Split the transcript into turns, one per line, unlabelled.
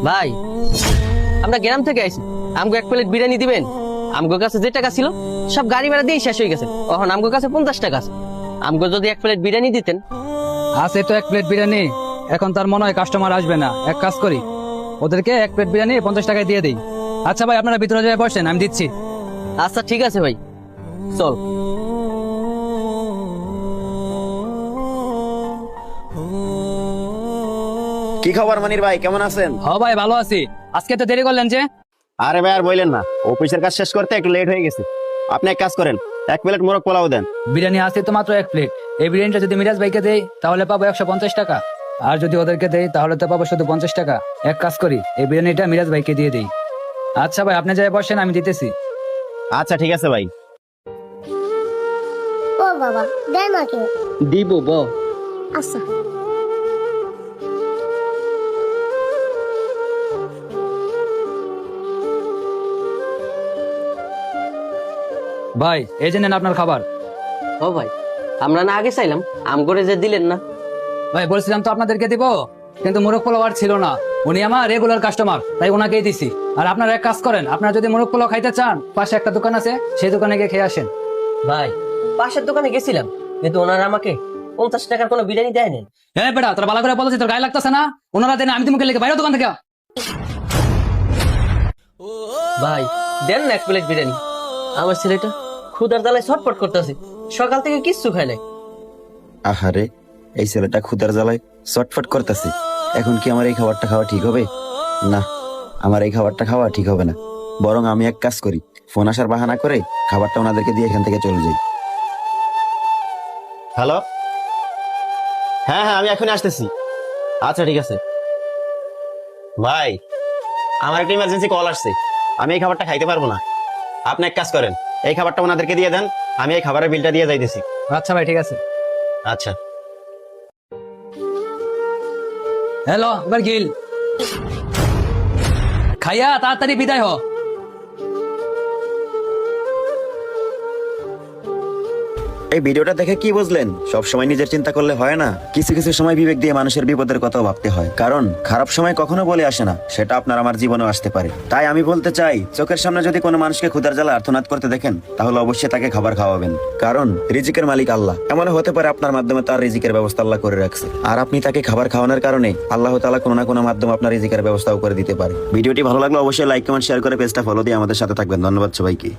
ভাই, আমরা গ্রাম থেকে আইছি, আমগো এক প্লেট বিরিয়ানি দিবেন? আমগো কাছে যে টাকা ছিল সব গাড়ি ভাড়া দিয়ে শেষ হয়ে গেছে। এখন আমগো কাছে 50 টাকা আছে। আমগো যদি এক প্লেট বিরিয়ানি দিতেন।
আছে তো এক প্লেট বিরিয়ানি, এখন তার মনে হয় কাস্টমার আসবে না। এক কাজ করি, ওদেরকে এক প্লেট বিরিয়ানি 50 টাকায় দিয়ে দিই। আচ্ছা ভাই, আপনারা ভিতরে যাই বসেন, আমি দিচ্ছি।
আচ্ছা ঠিক আছে ভাই, চল।
কি খবর মনির ভাই, কেমন আছেন?
হ ভাই, ভালো আছি। আজকে তো দেরি করলেন যে?
আরে ভাই আর বললেন না, অফিসের কাজ শেষ করতে একটু লেট হয়ে গেছে। আপনি এক কাজ করেন, এক প্লেট মোরগ পোলাও দেন।
বিরিয়ানি আছে তো মাত্র এক প্লেট। এই বিরিয়ানিটা যদি মিরাজ ভাইকে দেই তাহলে পাবো 150 টাকা, আর যদি ওদেরকে দেই তাহলে তো পাবো শুধু 50 টাকা। এক কাজ করি, এই বিরিয়ানিটা মিরাজ ভাইকে দিয়ে দিই। আচ্ছা ভাই, আপনি যাই বসেন, আমি দিতেছি।
আচ্ছা ঠিক আছে ভাই।
ও বাবা, দেয় মাকে।
দিব ব।
আচ্ছা।
ভাই, এই যে নেন আপনার খাবার।
ও ভাই, আমরা না আগে চাইলাম, আমগরে যে দিলেন না।
ভাই বলছিলাম তো আপনাদেরকে দিব, কিন্তু মোরগ পোলাও আর ছিল না। উনি আমার রেগুলার কাস্টমার, তাই ওনাকেই দিছি। আর আপনারা এক কাজ করেন, আপনারা যদি মোরগ পোলাও খাইতে চান, পাশে একটা দোকান আছে, সেই দোকানে গিয়ে খেয়ে আসেন।
ভাই, পাশের দোকানে গেছিলাম, কিন্তু ওনারা আমাকে 50 টাকার কোনো বিরিয়ানি দেয়নি।
হ্যাঁ বেটা, তোর ভালো করে বলছি, তোর গায়ে লাগতেছে না? ওনারা দেন, আমি তোমাকে লেগে বাইরে দোকান থেকে।
ভাই, দেন না এক প্লেট বিরিয়ানি। আমার ছেলেটা ক্ষুধার জ্বালায় ছটফট করতেছে, সকাল থেকে কিচ্ছু খায় নাই।
আহারে, এই ছেলেটা ক্ষুধার জ্বালায় চটফট করতেছে। এখন কি আমার এই খাবারটা খাওয়া ঠিক হবে? না, আমার এই খাবারটা খাওয়া ঠিক হবে না। বরং আমি এক কাজ করি, ফোন আসার বাহানা করে খাবারটা ওনাদেরকে দিয়ে এখান থেকে চলে যাই। হ্যালো, হ্যাঁ হ্যাঁ, আমি এখনই আসতেছি। আচ্ছা ঠিক আছে ভাই, আমার একটা ইমার্জেন্সি কল আসছে, আমি এই খাবারটা খাইতে পারবো না। আপনি এক কাজ করেন, এই খাবারটা ওনাদেরকে দিয়ে দেন, আমি এই খাবারের বিলটা দিয়ে যাইতেছি।
আচ্ছা ভাই, ঠিক আছে।
আচ্ছা।
হ্যালো, এবার গিল খাইয়া তাড়াতাড়ি বিদায় হ।
এই ভিডিওটা দেখে কি বুঝলেন? সব সময় নিজের চিন্তা করলে হয় না, কিছু কিছু সময় বিবেক দিয়ে মানুষের বিপদের কথাও ভাবতে হয়। কারণ খারাপ সময় কখনো বলে আসে না, সেটা আপনার আমার জীবনেও আসতে পারে। তাই আমি বলতে চাই, চোখের সামনে যদি কোনো মানুষকে ক্ষুধার জ্বালা আর্তনাদ করতে দেখেন, তাহলে অবশ্যই তাকে খাবার খাওয়াবেন। কারণ রিজিকের মালিক আল্লাহ। এমন হতে পারে আপনার মাধ্যমে তার রিজিকের ব্যবস্থা আল্লাহ করে রাখছে, আর আপনি তাকে খাবার খাওয়ানোর কারণে আল্লাহ তাআলা কোনো না কোনো মাধ্যমে আপনার রিজিকের ব্যবস্থাও করে দিতে পারে। ভিডিওটি ভালো লাগলে অবশ্যই লাইক কমেন্ট শেয়ার করে পেজটা ফলো দিয়ে আমাদের সাথে থাকবেন। ধন্যবাদ সবাইকে।